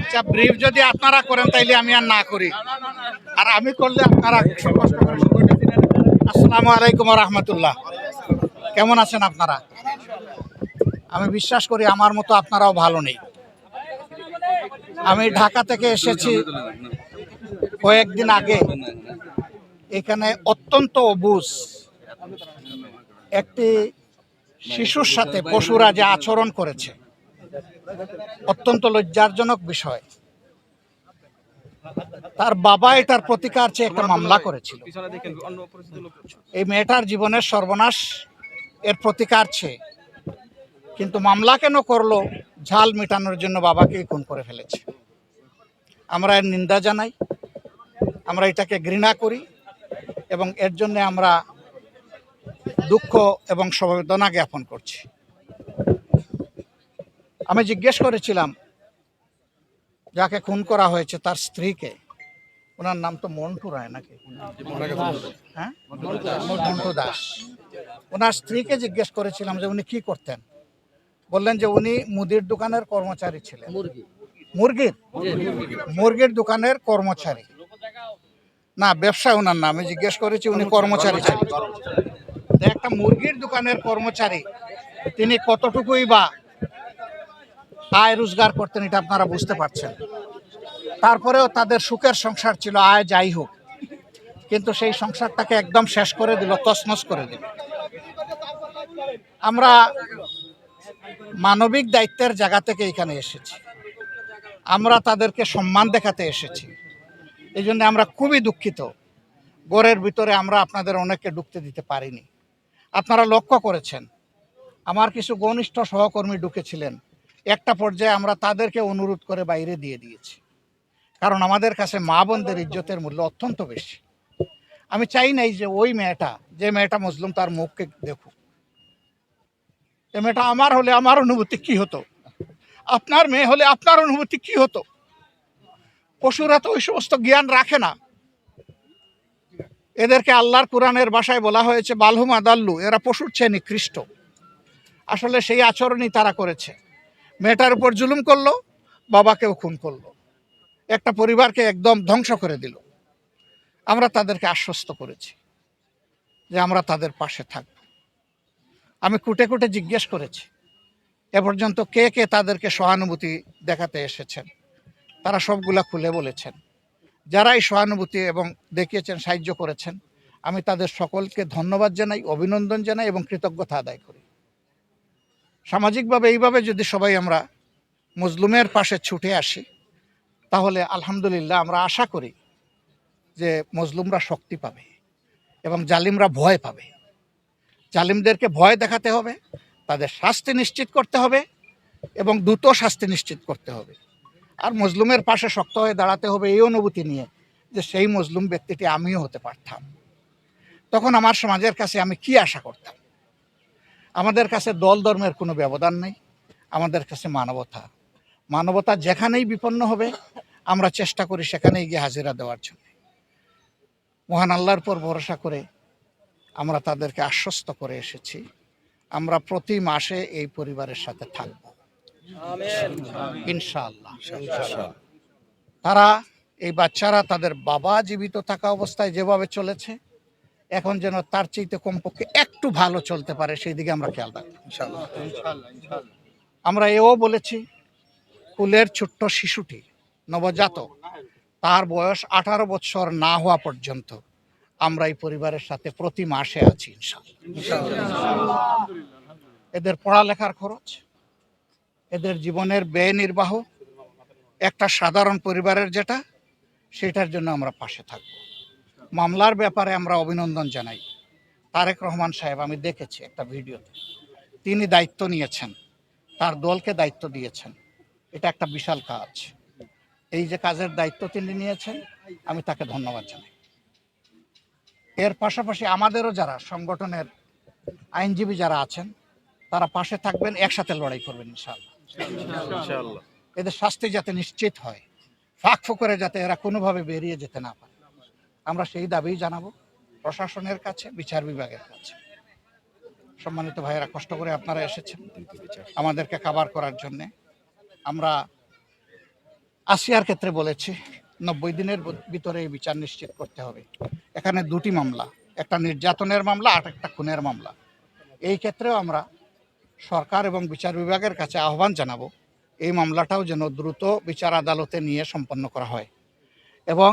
আচ্ছা, ব্রিফ যদি আপনারা করেন তাইলে আমি আর না করি, আর আমি করলে আপনারা কষ্ট করে। আসসালামু আলাইকুম ওয়া রাহমাতুল্লাহ। কেমন আছেন আপনারা? আমি বিশ্বাস করি আমার মতো আপনারাও ভালো নেই। আমি ঢাকা থেকে এসেছি কয়েকদিন আগে। এখানে অত্যন্ত অবুঝ একটি শিশুর সাথে পশুরা যে আচরণ করেছে, অত্যন্ত লজ্জাজনক বিষয়। তার বাবা এটার প্রতিকার চেয়ে একটা মামলা করেছিল। এই মেয়েটার জীবনের সর্বনাশ এর প্রতিকার চেয়ে, কিন্তু মামলা কেন করলো? ঝাল মেটানোর জন্য বাবাকে খুন করে ফেলেছে। আমরা এর নিন্দা জানাই, আমরা এটাকে ঘৃণা করি এবং এর জন্য আমরা দুঃখ এবং সমবেদনা জ্ঞাপন করছি। আমি জিজ্ঞেস করেছিলাম যাকে খুন করা হয়েছে তার স্ত্রীকে, ওনার নাম তো মন্টু রায় নাকি? হ্যাঁ, মন্টু দাস। ওনার স্ত্রীকে জিজ্ঞেস করেছিলাম যে উনি কি করতেন। বললেন যে উনি মুদির দোকানের কর্মচারী ছিলেন। মুরগির দোকানের কর্মচারী না, ব্যবসায় ওনার নাম। আমি জিজ্ঞেস করেছি উনি কর্মচারী ছিলেন। একটা মুরগির দোকানের কর্মচারী তিনি কতটুকুই বা আয় রোজগার করতেন এটা আপনারা বুঝতে পারছেন। তারপরেও তাদের সুখের সংসার ছিল, আয় যাই হোক, কিন্তু সেই সংসারটাকে একদম শেষ করে দিল, তছনছ করে দিল। আমরা মানবিক দায়িত্বের জায়গা থেকে এখানে এসেছি, আমরা তাদেরকে সম্মান দেখাতে এসেছি। এই জন্য আমরা খুবই দুঃখিত, ঘরের ভিতরে আমরা আপনাদের অনেককে ঢুকতে দিতে পারিনি। আপনারা লক্ষ্য করেছেন আমার কিছু ঘনিষ্ঠ সহকর্মী ঢুকেছিলেন, একটা পর্যায়ে আমরা তাদেরকে অনুরোধ করে বাইরে দিয়ে দিয়েছি, কারণ আমাদের কাছে মা বোনদের ইজ্জতের মূল্য অত্যন্ত বেশি। আমি চাই নাই যে ওই মেয়েটা, যে মেয়েটা মজলুম, তার মুখকে দেখুক। এই মেয়েটা আমার হলে আমার অনুভূতি কি হতো, আপনার মেয়ে হলে আপনার অনুভূতি কি হতো। পশুরা তো ওই সমস্ত জ্ঞান রাখে না। এদেরকে আল্লাহর কোরআনের ভাষায় বলা হয়েছে বালহুম আদাল্লু, এরা পশুর চেয়ে নিকৃষ্ট। আসলে সেই আচরণই তারা করেছে। মেয়েটার উপর জুলুম করলো, বাবাকেও খুন করলো, একটা পরিবারকে একদম ধ্বংস করে দিল। আমরা তাদেরকে আশ্বস্ত করেছি যে আমরা তাদের পাশে থাকব। আমি কুটে কুটে জিজ্ঞেস করেছি এ পর্যন্ত কে কে তাদেরকে সহানুভূতি দেখাতে এসেছেন। তারা সবগুলা খুলে বলেছেন। যারা এই সহানুভূতি এবং দেখিয়েছেন, সাহায্য করেছেন, আমি তাদের সকলকে ধন্যবাদ জানাই, অভিনন্দন জানাই এবং কৃতজ্ঞতা আদায় করি। সামাজিকভাবে এইভাবে যদি সবাই আমরা মজলুমের পাশে ছুটে আসি, তাহলে আলহামদুলিল্লাহ আমরা আশা করি যে মজলুমরা শক্তি পাবে এবং জালিমরা ভয় পাবে। জালিমদেরকে ভয় দেখাতে হবে, তাদের শাস্তি নিশ্চিত করতে হবে এবং দ্রুত শাস্তি নিশ্চিত করতে হবে। আর মজলুমের পাশে শক্ত হয়ে দাঁড়াতে হবে এই অনুভূতি নিয়ে যে সেই মজলুম ব্যক্তিটি আমিও হতে পারতাম। তখন আমার সমাজের কাছে আমি কি আশা করতাম? আমাদের কাছে দল ধর্মের কোনো ব্যবধান নেই, আমাদের কাছে মানবতা। মানবতা যেখানেই বিপন্ন হবে আমরা চেষ্টা করি সেখানেই গিয়ে হাজিরা দেওয়ার জন্য। মহান আল্লাহর পর ভরসা করে আমরা তাদেরকে আশ্বস্ত করে এসেছি আমরা প্রতি মাসে এই পরিবারের সাথে থাকব ইনশাআল্লাহ। তারা, এই বাচ্চারা তাদের বাবা জীবিত থাকা অবস্থায় যেভাবে চলেছে, এখন যেন তার চাইতে কমপক্ষে একটু ভালো চলতে পারে, সেই দিকে আমরা খেয়াল রাখব ইনশাআল্লাহ। আমরা এও বলেছি কুলের ছোট্ট শিশুটি, নবজাতক, তার বয়স 18 বছর না হওয়া পর্যন্ত আমরা এই পরিবারের সাথে প্রতি মাসে আছি ইনশাআল্লাহ। এদের পড়ালেখার খরচ, এদের জীবনের ব্যয় নির্বাহ, একটা সাধারণ পরিবারের যেটা, সেটার জন্য আমরা পাশে থাকব। মামলার ব্যাপারে আমরা অভিনন্দন জানাই তারেক রহমান সাহেব। আমি দেখেছি একটা ভিডিওতে, তিনি দায়িত্ব নিয়েছেন, তার দলকে দায়িত্ব দিয়েছেন। এটা একটা বিশাল কাজ। এই যে কাজের দায়িত্ব তিনি নিয়েছেন, আমি তাকে ধন্যবাদ জানাই। এর পাশাপাশি আমাদেরও যারা সংগঠনের আইনজীবী যারা আছেন, তারা পাশে থাকবেন, একসাথে লড়াই করবেন ইনশাআল্লাহ। এদের শাস্তি যাতে নিশ্চিত হয়, ফাঁক ফোকরে যাতে এরা কোনোভাবে বেরিয়ে যেতে না পারে, আমরা সেই দাবি জানাবো প্রশাসনের কাছে, বিচার বিভাগের কাছে। সম্মানিত ভাইয়েরা, কষ্ট করে আপনারা এসেছেন আমাদেরকে কভার করার জন্যে। আমরা আসিয়ার ক্ষেত্রে বলেছি 90 দিনের ভিতরে এই বিচার নিশ্চিত করতে হবে। এখানে দুটি মামলা, একটা নির্যাতনের মামলা আর একটা খুনের মামলা। এই ক্ষেত্রেও আমরা সরকার এবং বিচার বিভাগের কাছে আহ্বান জানাবো এই মামলাটাও যেন দ্রুত বিচার আদালতে নিয়ে সম্পন্ন করা হয়, এবং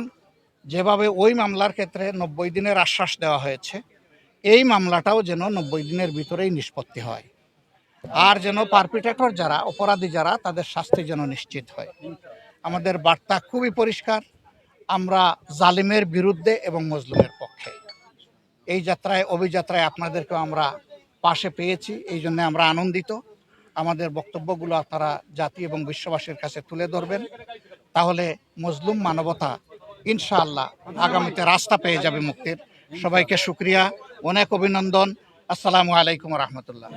যেভাবে ওই মামলার ক্ষেত্রে 90 দিনের আশ্বাস দেওয়া হয়েছে, এই মামলাটাও যেন 90 দিনের ভিতরেই নিষ্পত্তি হয়, আর যেন পারপিটেটর যারা, অপরাধী যারা, তাদের শাস্তি যেন নিশ্চিত হয়। আমাদের বার্তা খুবই পরিষ্কার, আমরা জালিমের বিরুদ্ধে এবং মজলুমের পক্ষে। এই যাত্রায়, অভিযাত্রায় আপনাদেরকেও আমরা পাশে পেয়েছি, এই জন্য আমরা আনন্দিত। আমাদের বক্তব্যগুলো আপনারা জাতি এবং বিশ্ববাসীর কাছে তুলে ধরবেন, তাহলে মজলুম মানবতা ইনশাআল্লাহ আগামীতে রাস্তা পেয়ে যাবে মুক্তির। সবাইকে শুকরিয়া, অনেক অভিনন্দন। আসসালামু আলাইকুম রহমতুল্লাহ।